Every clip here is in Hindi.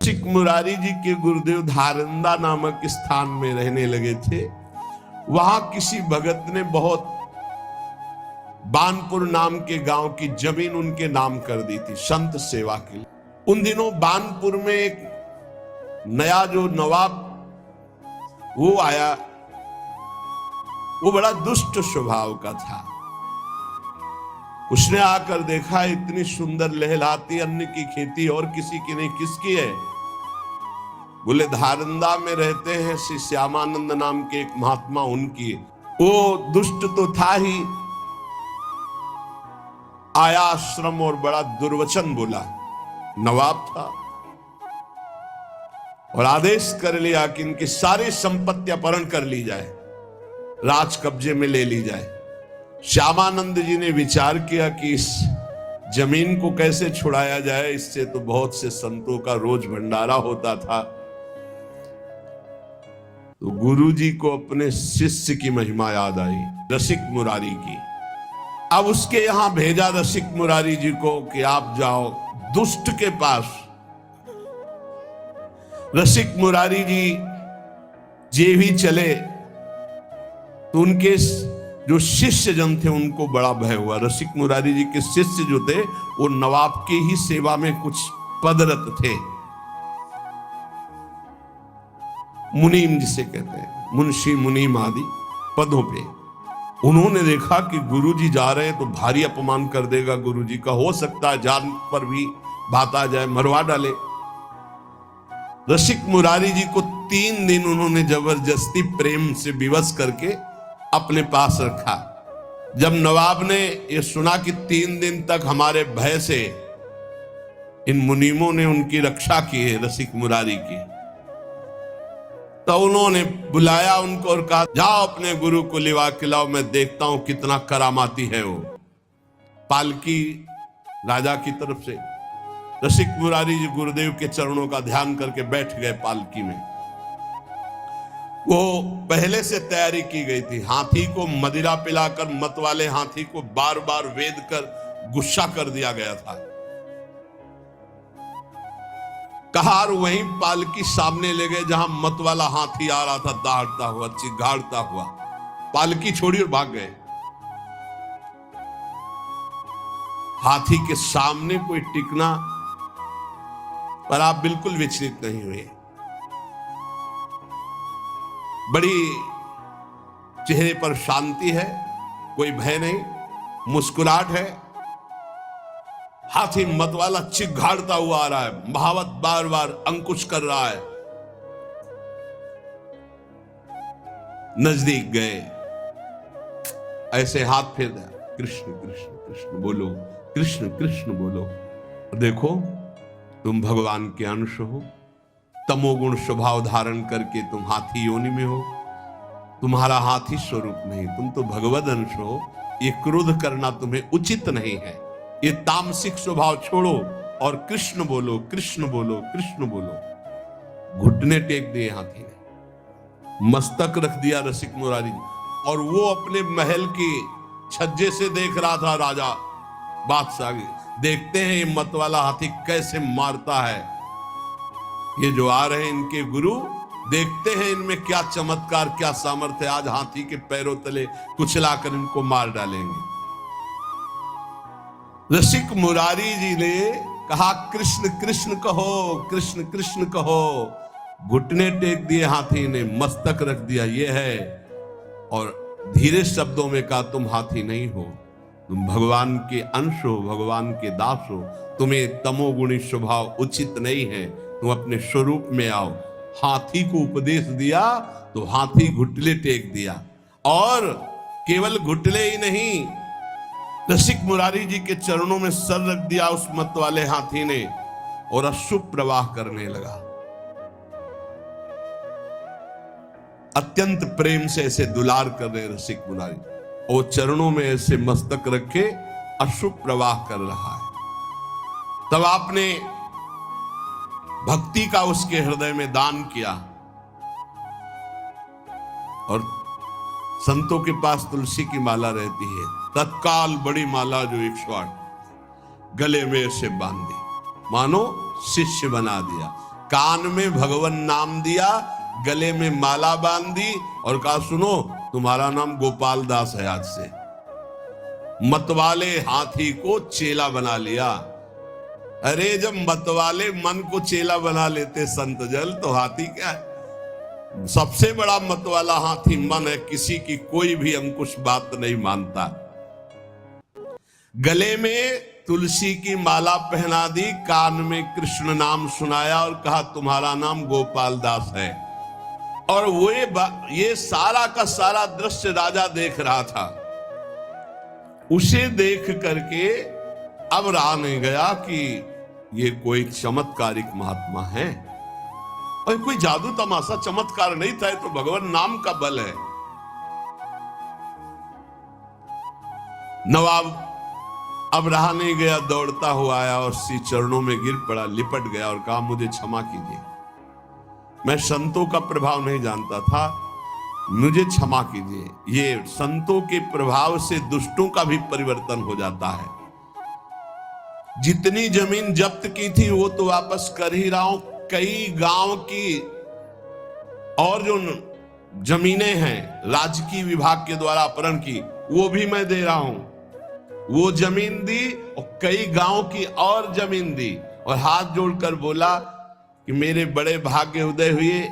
रसिक मुरारी जी के गुरुदेव धारंदा नामक स्थान में रहने लगे थे। वहां किसी भगत ने बहुत बानपुर नाम के गांव की जमीन उनके नाम कर दी थी संत सेवा के लिए। उन दिनों बानपुर में एक नया जो नवाब वो आया, वो बड़ा दुष्ट स्वभाव का था। उसने आकर देखा इतनी सुंदर लहलाती अन्न की खेती और किसी की नहीं, किसकी है? बोले धारंदा में रहते हैं श्री श्यामानंद नाम के एक महात्मा, उनकी। वो दुष्ट तो था ही, आया आश्रम और बड़ा दुर्वचन बोला। नवाब था और आदेश कर लिया कि इनकी सारी संपत्ति अपहरण कर ली जाए, राज कब्जे में ले ली जाए। श्यामानंद जी ने विचार किया कि इस जमीन को कैसे छुड़ाया जाए, इससे तो बहुत से संतों का रोज भंडारा होता था। तो गुरु जी को अपने शिष्य की महिमा याद आई, रसिक मुरारी की। अब उसके यहां भेजा रसिक मुरारी जी को कि आप जाओ दुष्ट के पास। रसिक मुरारी जी भी चले तो उनके जो शिष्य जन थे उनको बड़ा भय हुआ। रसिक मुरारी जी के शिष्य जो थे वो नवाब की ही सेवा में कुछ पदरत थे, मुनीम जिसे कहते हैं, मुंशी मुनीम आदि पदों पे। उन्होंने देखा कि गुरुजी जा रहे हैं तो भारी अपमान कर देगा गुरुजी का, हो सकता है जान पर भी बात आ जाए, मरवा डाले। रसिक मुरारी जी को 3 दिन उन्होंने जबरदस्ती प्रेम से विवश करके अपने पास रखा। जब नवाब ने यह सुना कि 3 दिन तक हमारे भय से इन मुनीमों ने उनकी रक्षा की है रसिक मुरारी की, तो उन्होंने बुलाया उनको और कहा जाओ अपने गुरु को लिवा के लाओ, मैं देखता हूं कितना करामाती है वो। पालकी राजा की तरफ से रसिक मुरारी जी गुरुदेव के चरणों का ध्यान करके बैठ गए पालकी में। वो पहले से तैयारी की गई थी। हाथी को मदिरा पिलाकर मत वाले हाथी को बार बार वेद कर गुस्सा कर दिया गया था। कहार वहीं पालकी सामने ले गए जहां मत वाला हाथी आ रहा था, दहाड़ता हुआ, चिघाड़ता हुआ। पालकी छोड़ी और भाग गए। हाथी के सामने कोई टिकना, पर आप बिल्कुल विचलित नहीं हुए। बड़ी चेहरे पर शांति है, कोई भय नहीं, मुस्कुराहट है। हाथी मतवाला चिघाड़ता हुआ आ रहा है, महावत बार बार अंकुश कर रहा है। नजदीक गए, ऐसे हाथ फेर दिया, कृष्ण कृष्ण कृष्ण बोलो, कृष्ण कृष्ण बोलो। देखो तुम भगवान के अंश हो, तमोगुण स्वभाव धारण करके तुम हाथी योनि में हो। तुम्हारा हाथी स्वरूप नहीं, तुम तो भगवद अंश हो। ये क्रोध करना तुम्हें उचित नहीं है। ये तामसिक स्वभाव छोड़ो और कृष्ण बोलो, कृष्ण बोलो, कृष्ण बोलो। घुटने टेक दिए हाथी ने, मस्तक रख दिया रसिक मुरारी जी। और वो अपने महल की छज्जे से देख रहा था राजा बादशाह। देखते हैं ये मत वाला हाथी कैसे मारता है। ये जो आ रहे हैं इनके गुरु, देखते हैं इनमें क्या चमत्कार, क्या सामर्थ्य। आज हाथी के पैरों तले कुचलाकर इनको मार डालेंगे। रसिक मुरारी जी ने कहा कृष्ण कृष्ण कहो, कृष्ण कृष्ण कहो। घुटने टेक दिए हाथी ने, मस्तक रख दिया, ये है। और धीरे शब्दों में कहा तुम हाथी नहीं हो, तुम भगवान के अंश हो, भगवान के दास हो। तुम्हें तमोगुणी स्वभाव उचित नहीं है, तुम अपने स्वरूप में आओ। हाथी को उपदेश दिया तो हाथी घुटले टेक दिया। और केवल घुटले ही नहीं, रसिक मुरारी जी के चरणों में सर रख दिया उस मत वाले हाथी ने, और अश्रु प्रवाह करने लगा। अत्यंत प्रेम से ऐसे दुलार कर रहे रसिक मुरारी, और चरणों में ऐसे मस्तक रखे अश्रु प्रवाह कर रहा है। तब आपने भक्ति का उसके हृदय में दान किया। और संतों के पास तुलसी की माला रहती है, तत्काल बड़ी माला जो 108 गले में से बांध दी, मानो शिष्य बना दिया। कान में भगवान नाम दिया, गले में माला बांध दी और कहा सुनो तुम्हारा नाम गोपाल दास है आज से। मतवाले हाथी को चेला बना लिया। अरे जब मतवाले मन को चेला बना लेते संत जल, तो हाथी क्या है? सबसे बड़ा मतवाला हाथी मन है, किसी की कोई भी अंकुश बात नहीं मानता। गले में तुलसी की माला पहना दी, कान में कृष्ण नाम सुनाया और कहा तुम्हारा नाम गोपाल दास है। और ये सारा का सारा दृश्य राजा देख रहा था। उसे देख करके अब रहा नहीं गया कि ये कोई चमत्कारिक महात्मा है, और कोई जादू तमाशा चमत्कार नहीं था, तो भगवान नाम का बल है। नवाब अब रहा नहीं गया, दौड़ता हुआ आया और श्री चरणों में गिर पड़ा, लिपट गया और कहा मुझे क्षमा कीजिए, मैं संतों का प्रभाव नहीं जानता था, मुझे क्षमा कीजिए। ये संतों के प्रभाव से दुष्टों का भी परिवर्तन हो जाता है। जितनी जमीन जब्त की थी वो तो वापस कर ही रहा हूं, कई गांव की और जो जमीनें हैं राजकीय विभाग के द्वारा अपहरण की, वो भी मैं दे रहा हूं। वो जमीन दी और कई गांव की और जमीन दी, और हाथ जोड़कर बोला कि मेरे बड़े भाग्य उदय हुए,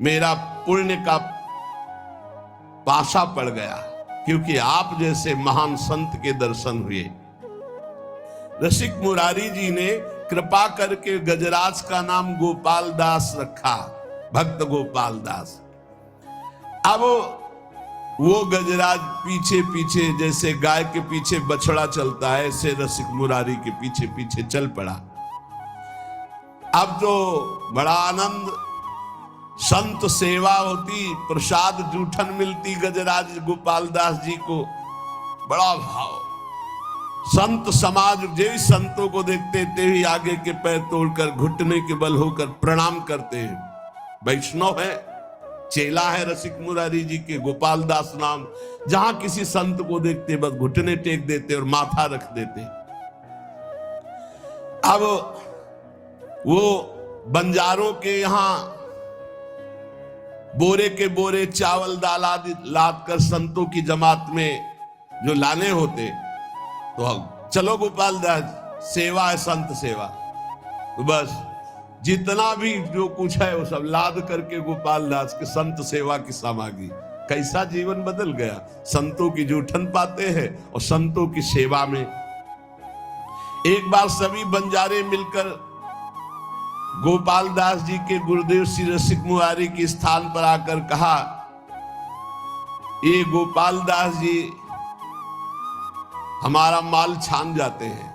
मेरा पुण्य का पासा पड़ गया, क्योंकि आप जैसे महान संत के दर्शन हुए। रसिक मुरारी जी ने कृपा करके गजराज का नाम गोपाल दास रखा, भक्त गोपाल दास। अब वो गजराज पीछे पीछे जैसे गाय के पीछे बछड़ा चलता है, ऐसे रसिक मुरारी के पीछे पीछे चल पड़ा। अब तो बड़ा आनंद, संत सेवा होती, प्रसाद जूठन मिलती गजराज गोपाल दास जी को, बड़ा भाव। संत समाज जैसे संतों को देखते थे ही आगे के पैर तोड़कर घुटने के बल होकर प्रणाम करते हैं। वैष्णव है, चेला है रसिक मुरारी जी के, गोपाल दास नाम। जहां किसी संत को देखते बस घुटने टेक देते और माथा रख देते। अब वो बंजारों के यहां बोरे के बोरे चावल दाल आदि लाद कर संतों की जमात में जो लाने होते, तो चलो गोपाल दास सेवा है, संत सेवा, तो बस जितना भी जो कुछ है वो सब लाद करके गोपाल दास के संत सेवा की सामग्री। कैसा जीवन बदल गया, संतों की जूठन पाते हैं और संतों की सेवा में। एक बार सभी बंजारे मिलकर गोपाल दास जी के गुरुदेव श्री रसिक मुरारी के स्थान पर आकर कहा, ये गोपाल दास जी हमारा माल छान जाते हैं,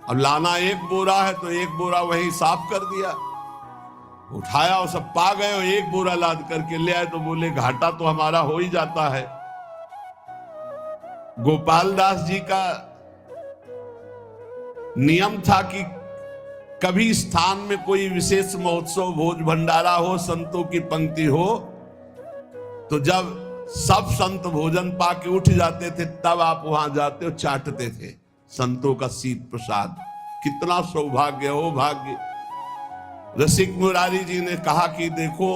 अब लाना एक बोरा है तो एक बोरा वही साफ कर दिया, उठाया और सब पा गए, और एक बोरा लाद करके ले आए तो बोले घाटा तो हमारा हो ही जाता है। गोपाल दास जी का नियम था कि कभी स्थान में कोई विशेष महोत्सव, भोज भंडारा हो, संतों की पंक्ति हो, तो जब सब संत भोजन पाके उठ जाते थे तब आप वहां जाते और चाटते थे संतों का शीत प्रसाद। कितना सौभाग्य हो, भाग्य। रसिक मुरारी जी ने कहा कि देखो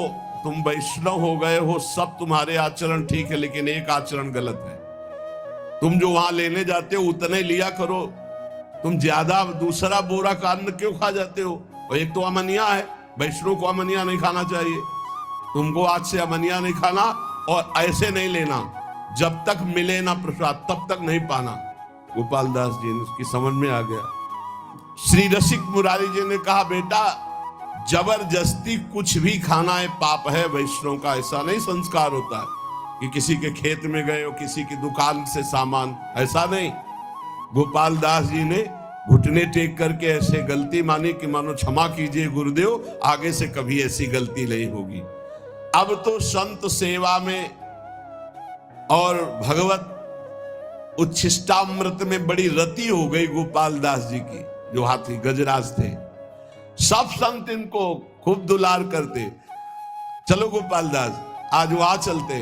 तुम वैष्णव हो गए हो, सब तुम्हारे आचरण ठीक है, लेकिन एक आचरण गलत है। तुम जो वहां लेने जाते हो उतने लिया करो, तुम ज्यादा दूसरा बोरा का अन्न क्यों खा जाते हो? और एक तो अमनिया है, वैष्णव को अमनिया नहीं खाना चाहिए। तुमको आज से अमनिया नहीं खाना, और ऐसे नहीं लेना, जब तक मिले ना प्रसाद तब तक नहीं पाना। गोपाल दास जी ने उसकी समझ में आ गया। श्री रसिक मुरारी जी ने कहा बेटा जबरदस्ती कुछ भी खाना है पाप है, वैष्णव का ऐसा नहीं संस्कार होता है कि किसी के खेत में गए हो, किसी की दुकान से सामान, ऐसा नहीं। गोपाल दास जी ने घुटने टेक करके ऐसे गलती मानी कि मानो क्षमा कीजिए गुरुदेव, आगे से कभी ऐसी गलती नहीं होगी। अब तो संत सेवा में और भगवत उच्छिष्टामृत में बड़ी रति हो गई गोपाल दास जी की, जो हाथी गजराज थे। सब संत इनको खूब दुलार करते। चलो गोपाल दास आज वहां चलते,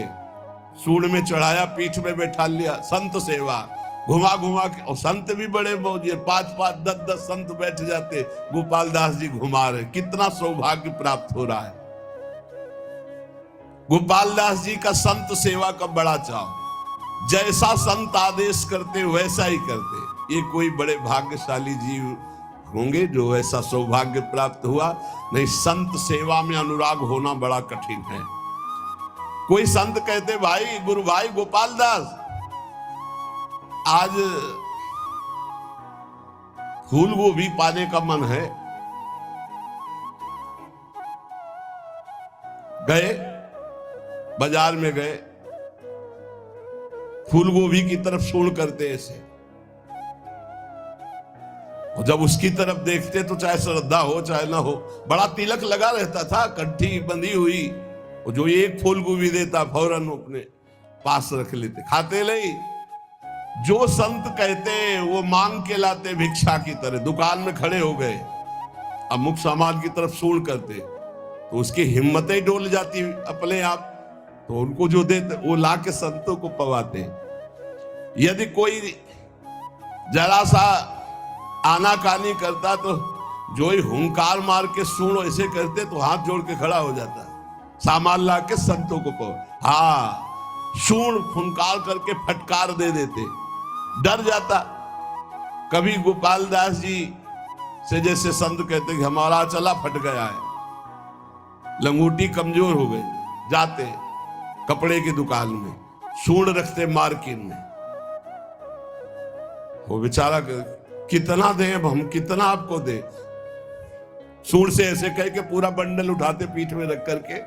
सूंड में चढ़ाया, पीठ में बैठा लिया, संत सेवा। घुमा घुमा के, और संत भी बड़े मौजे, 5-5, 10-10 संत बैठ जाते, गोपाल दास जी घुमा रहे। कितना सौभाग्य प्राप्त हो रहा है। गोपाल दास जी का संत सेवा का बड़ा चाव, जैसा संत आदेश करते वैसा ही करते। ये कोई बड़े भाग्यशाली जीव होंगे जो ऐसा सौभाग्य प्राप्त हुआ। नहीं, संत सेवा में अनुराग होना बड़ा कठिन है। कोई संत कहते, भाई गुरु भाई गोपाल दास, आज फूल गोभी पाने का मन है। गए, बाजार में गए, फूल गोभी की तरफ सूंड करते ऐसे, और जब उसकी तरफ देखते तो चाहे श्रद्धा हो चाहे ना हो, बड़ा तिलक लगा रहता था, कंठी बंधी हुई, और जो एक फूल गोभी देता फौरन अपने पास रख लेते, खाते नहीं। जो संत कहते वो मांग के लाते भिक्षा की तरह। दुकान में खड़े हो गए, अब मुख सामान की तरफ सूंड करते तो उसकी हिम्मतें डोल जाती अपने आप, तो उनको जो देते वो ला के संतों को पवाते। यदि कोई जरा सा आनाकानी करता तो जो ही हुंकार मार के सूंड ऐसे करते तो हाथ जोड़ के खड़ा हो जाता, सामान ला के संतों को पवा। हाँ, सूंड फुंकार करके फटकार दे देते, डर जाता। कभी गोपाल दास जी से जैसे संत कहते कि हमारा चला फट गया है, लंगोटी कमजोर हो गई, जाते कपड़े की दुकान में सूंड रखते मार्किन में, वो बेचारा कितना दें अब हम, कितना आपको दे, सूंड से ऐसे कह के पूरा बंडल उठाते पीठ में रख करके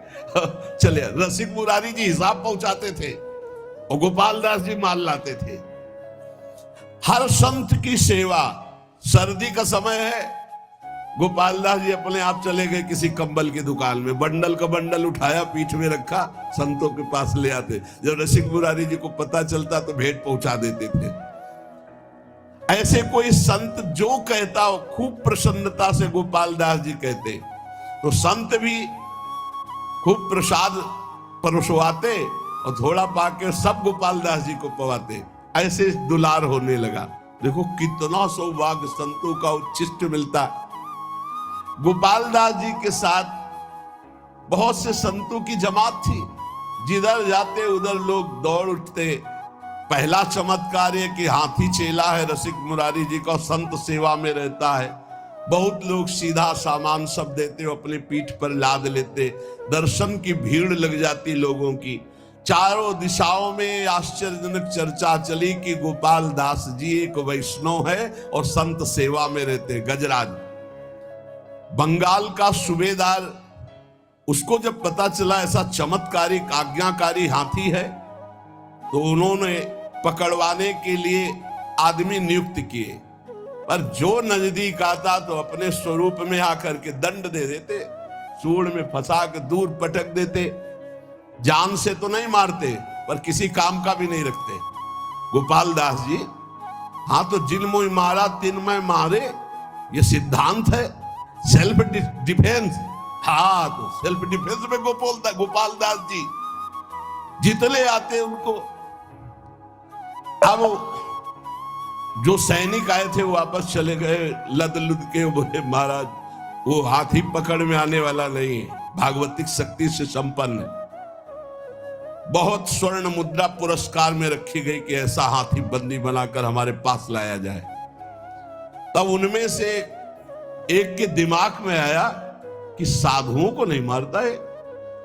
चले। रसिक मुरारी जी हिसाब पहुंचाते थे और गोपाल दास जी माल लाते थे। हर संत की सेवा, सर्दी का समय है, गोपाल दास जी अपने आप चले गए किसी कंबल की दुकान में, बंडल का बंडल उठाया पीठ में रखा, संतों के पास ले आते। जब रसिक मुरारी जी को पता चलता तो भेंट पहुंचा देते थे। ऐसे कोई संत जो कहता हो, खूब प्रसन्नता से गोपाल दास जी कहते, तो संत भी खूब प्रसाद परोसवाते और थोड़ा पाके सब गोपाल दास जी को पवाते। ऐसे दुलार होने लगा। देखो कितना सौभाग्य संतों का उच्छिष्ट मिलता। गोपाल दास जी के साथ बहुत से संतों की जमात थी, जिधर जाते उधर लोग दौड़ उठते। पहला चमत्कार है कि हाथी चेला है रसिक मुरारी जी का, संत सेवा में रहता है। बहुत लोग सीधा सामान सब देते, अपने पीठ पर लाद लेते। दर्शन की भीड़ लग जाती लोगों की। चारों दिशाओं में आश्चर्यजनक चर्चा चली कि गोपाल दास जी एक वैष्णव है और संत सेवा में रहते। गजराज बंगाल का सूबेदार, उसको जब पता चला ऐसा चमत्कारी आज्ञाकारी हाथी है, तो उन्होंने पकड़वाने के लिए आदमी नियुक्त किए। पर जो नजदीक आता तो अपने स्वरूप में आकर के दंड दे देते, सूंड में फंसा के दूर पटक देते। जान से तो नहीं मारते, पर किसी काम का भी नहीं रखते। गोपाल दास जी, हाँ, तो जिन मोह मारा तिन मैं मारे, ये सिद्धांत है, सेल्फ डिफेंस। हाँ, तो सेल्फ डिफेंस में गोपाल दास जी जितने आते उनको। अब जो सैनिक आए थे वो वापस चले गए लद लुद के, बोले महाराज वो हाथी पकड़ में आने वाला नहीं है, भागवतिक शक्ति से संपन्न है। बहुत स्वर्ण मुद्रा पुरस्कार में रखी गई कि ऐसा हाथी बंदी बनाकर हमारे पास लाया जाए। तब उनमें से एक के दिमाग में आया कि साधुओं को नहीं मारता है,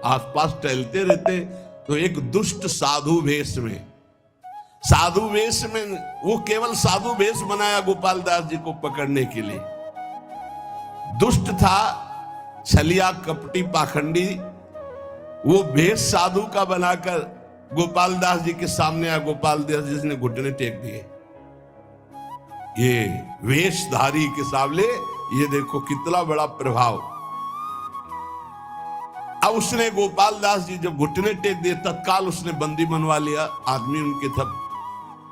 आसपास टहलते रहते। तो एक दुष्ट साधु वेश में, वो केवल साधु वेश बनाया गोपाल दास जी को पकड़ने के लिए। दुष्ट था, छलिया, कपटी, पाखंडी। वो वेश साधु का बनाकर गोपाल दास जी के सामने आया। गोपाल दास जी ने घुटने टेक दिए। ये वेशधारी के सामने ये देखो कितना बड़ा प्रभाव। अब उसने गोपाल दास जी जब घुटने टेक दिए, तत्काल उसने बंदी बनवा लिया, आदमी उनके सब,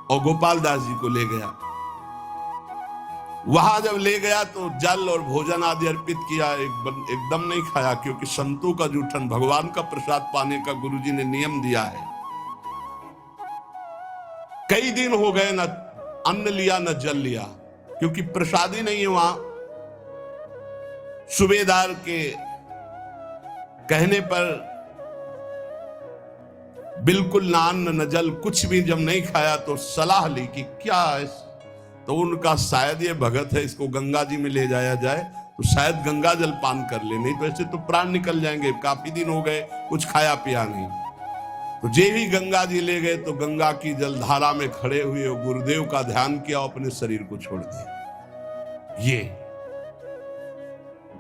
और गोपाल दास जी को ले गया। वहां जब ले गया तो जल और भोजन आदि अर्पित किया। एकदम नहीं खाया, क्योंकि संतों का जूठन, भगवान का प्रसाद पाने का गुरुजी ने नियम दिया है। कई दिन हो गए ना अन्न लिया न जल लिया, क्योंकि प्रसादी नहीं है वहां। सूबेदार के कहने पर बिल्कुल ना अन्न न जल, कुछ भी जब नहीं खाया तो सलाह ली कि क्या है, तो उनका शायद ये भगत है, इसको गंगा जी में ले जाया जाए तो शायद गंगा जल पान कर ले, नहीं तो ऐसे तो प्राण निकल जाएंगे, काफी दिन हो गए कुछ खाया पिया नहीं। तो जे भी गंगा जी ले गए तो गंगा की जलधारा में खड़े हुए गुरुदेव का ध्यान किया, अपने शरीर को छोड़ दिया। ये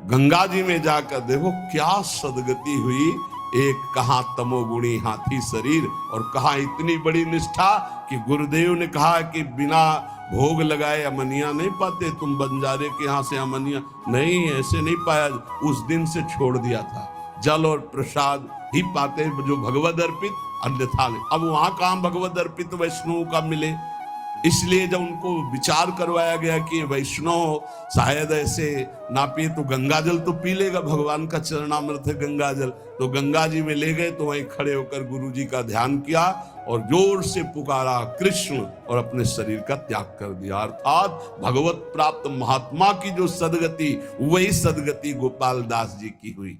गंगा जी में जाकर देखो क्या सदगति हुई। एक कहा तमोगुणी हाथी शरीर, और कहा इतनी बड़ी निष्ठा कि गुरुदेव ने कहा कि बिना भोग लगाए अमनिया नहीं पाते, तुम बंजारे के यहां से अमनिया नहीं, ऐसे नहीं पाया। उस दिन से छोड़ दिया था, जल और प्रसाद ही पाते जो भगवद अर्पित, अन्यथा नहीं। अब वहां कहां भगवद अर्पित वैष्णव का मिले, इसलिए जब उनको विचार करवाया गया कि वैष्णव शायद ऐसे ना पिए तो गंगा जल तो पी लेगा, भगवान का चरणामृत है गंगा जल, तो गंगा जी में ले गए। तो वहीं खड़े होकर गुरु जी का ध्यान किया और जोर से पुकारा कृष्ण, और अपने शरीर का त्याग कर दिया। अर्थात भगवत प्राप्त महात्मा की जो सदगति, वही सदगति गोपाल दास जी की हुई।